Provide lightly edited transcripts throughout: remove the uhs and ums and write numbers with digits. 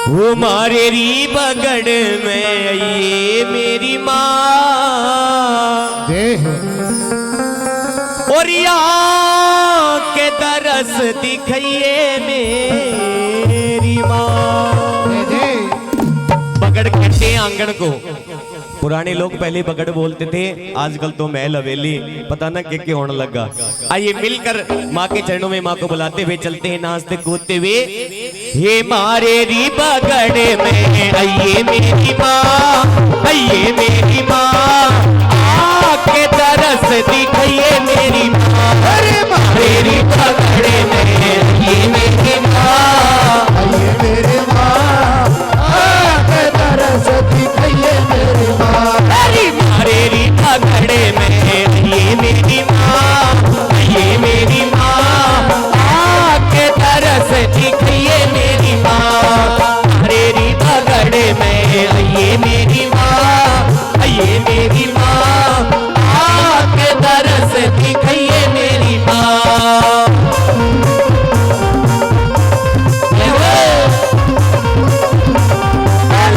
वो मारे री बगड़ में ये मेरी माँ और के तरस दिखाइए मेरी माँ। बगड़ कहते हैं आंगन को। पुराने लोग पहले बगड़ बोलते थे, आजकल तो महल हवेली पता ना क्या होने लगा। आइए मिलकर माँ के चरणों में माँ को बुलाते हुए चलते हैं, नाचते कूदते हुए। हे मारे री बगड़ में आइए मेरी माँ, आइए मेरी माँ, आके तरस दिखाइए मेरी माँ। अरे मारे री बगड़ में आइए मेरी माँ, आइए मेरी माँ, आके तरस दिखाइए मेरी माँ। अरे मारे री बगड़ में आइए मेरी माँ, आइए मेरी माँ, आके तरस दिखाइए मेरी माँ। मारे री बगड़ में आइए मेरी माँ, आइए मेरी माँ, आके तरस दिखाइए मेरी माँ।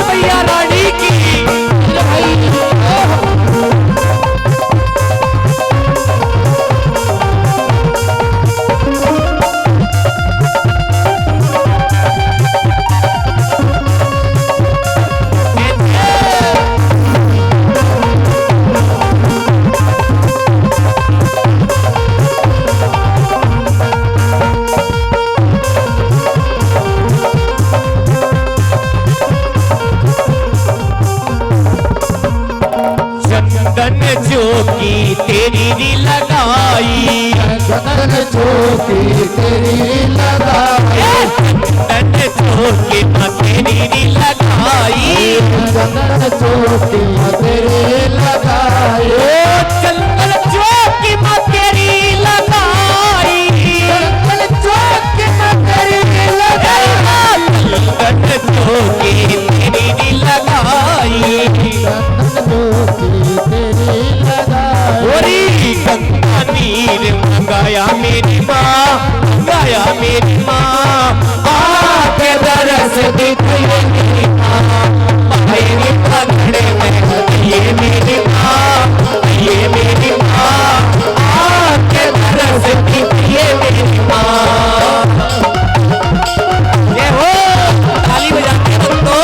भैया रानी की चंदन चौकी तेरी री लगाई, चंदन चौकी तेरी लगाई, चंदन चौकी तेरी री लगाई, चंदन चौकी तेरी लगाई, चंदन चौकी तेरी लगाई, चंदन चौकी तेरी लगाई, चंदन चौकी तेरी री लगाई। चंदन चौकी तेरी लगाई। ओरी गंगा नीर मंगाया मेरी माँ, गाया मेरी माँ, आके दरस दिखाइए मेरी माँ। मेरी पगड़े में ये मेरी माँ, ये मेरी माँ, आके दरस दिखाइए मेरी माँ। ये हो ताली बजाते बंदो।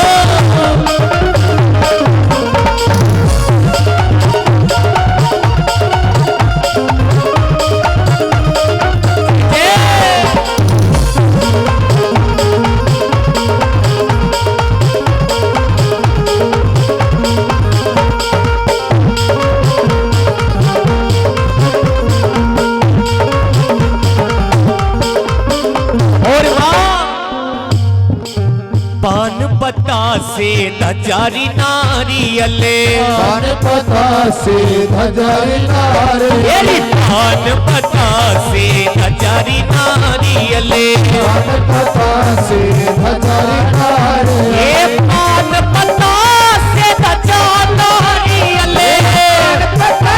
और पान पत्ता से नजारी नारियले, पान पता से धजारी मेरी नारे, पान पत्ता से नजारी नारियले, पान पता से धजारी नारे, ये पान पत्ता से नजा नारियले, पान पत्ता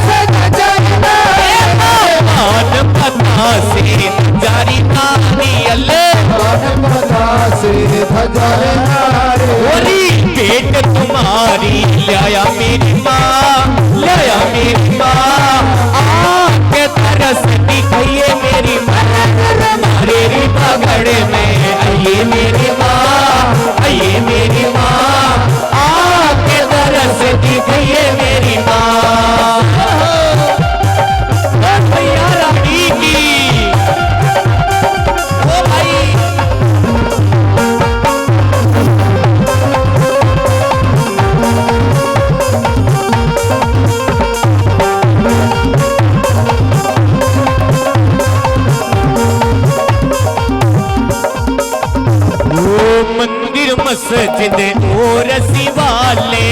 से नजारी नारियले। ओरी पेट तुम्हारी लाया मेरी माँ, लाया मेरी माँ, आके तरस दिखाइए मेरी माँ। मारे री पगड़ में आइए मेरी माँ, आइए मेरी माँ, आके तरस दिखाइए मेरी माँ। भैया रानी की ओ भाई मंदिर मस्जिद और शिवाले,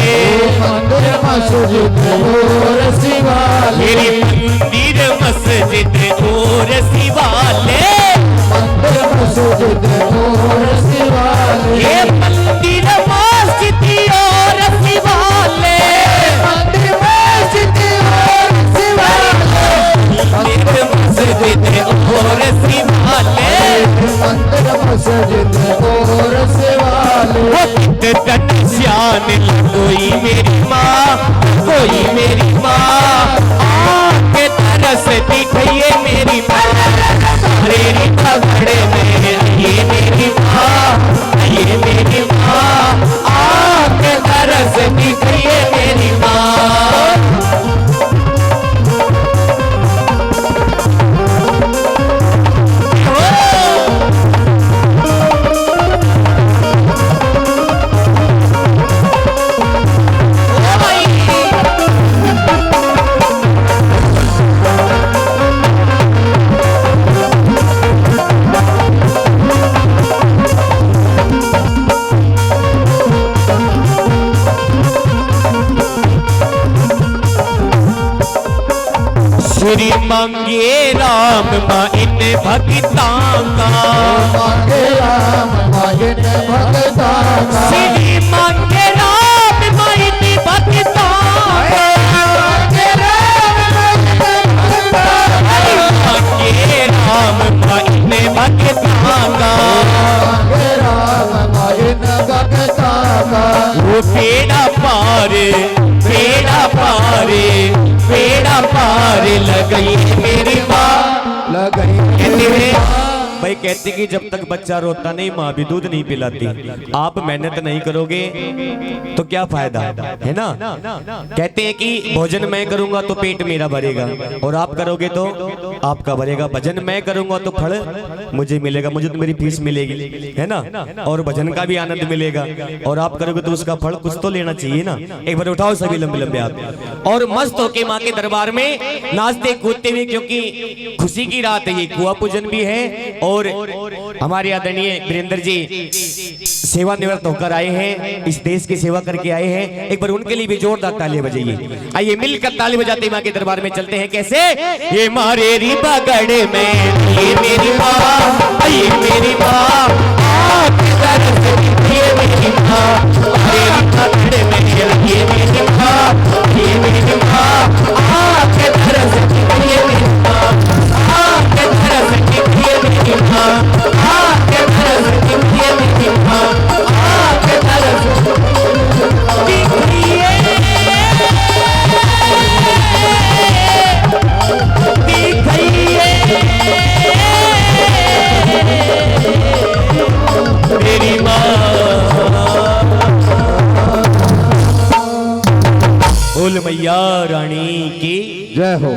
मंदिर मस्जिद और शिवाले, मेरी मंदिर मस्जिद और शिवाले, मंदिर मस्जिद और शिवाले, ये मंदिर मस्जिद और शिवाले, मंदिर मस्जिद और शिवाले, मंदिर मस्जिद और शिवाले। मंदिर मस्जिद और शिवाले। वो कितन श्यान कोई मेरी माँ, कोई मेरी माँ आके तरस दिखाइए मेरी माँ, मेरी पगड़े में ये मेरी माँ, ये मेरी माँ आके तरस दिखाइए मेरी माँ। श्री मांगे राम माँ इन भक्तां का, मांगे राम माँ इन भक्तां का, श्री मांगे राम माँ इन भक्तां का, मांगे राम माँ इन भक्तां का, मांगे राम माँ इन भक्तां का, मांगे राम माँ इन भक्तां का। वो बेड़ा पार, बेड़ा पार, बेड़ा पार लगई मेरी माँ। लगई कहते हैं भाई, कहते कि जब तक बच्चा रोता नहीं माँ भी दूध नहीं पिलाती। आप मेहनत नहीं करोगे तो क्या फायदा है ना। कहते हैं कि भोजन मैं करूंगा तो पेट मेरा भरेगा, और आप करोगे तो आपका भरेगा। भजन मैं करूंगा तो फल मुझे मिलेगा, मुझे तो मेरी फीस मिलेगी, है ना, और भजन का भी आनंद मिलेगा। और आप करोगे तो उसका फल कुछ तो लेना चाहिए ना। एक बार उठाओ सभी लंबे लंबे हाथ और मस्त होके माँ के दरबार में नाचते कूदते हुए, क्योंकि खुशी की रात है, ये कुआ पूजन भी है। और हमारे आदरणीय वीरेंद्र जी सेवानिवृत्त होकर आए हैं, इस देश की सेवा करके आए हैं। एक बार उनके लिए भी जोरदार ताली बजाइए। आइए मिलकर ताली बजाते माँ के दरबार में चलते हैं। कैसे? ये मारे री पगड़े में ये मेरी माँ, ये मेरी माँ आपकी तरफ से ये मेरी माँ, मेरी पगड़े में ये मेरी माँ, ये मेरी माँ आपके तरफ से ये मेरी माँ, आपके तरफ से ये मेरी माँ, आपके तरफ से ये मेरी माँ, आपके तरफ से दिखिए मेरी माँ। बोल मैया रानी की जय हो।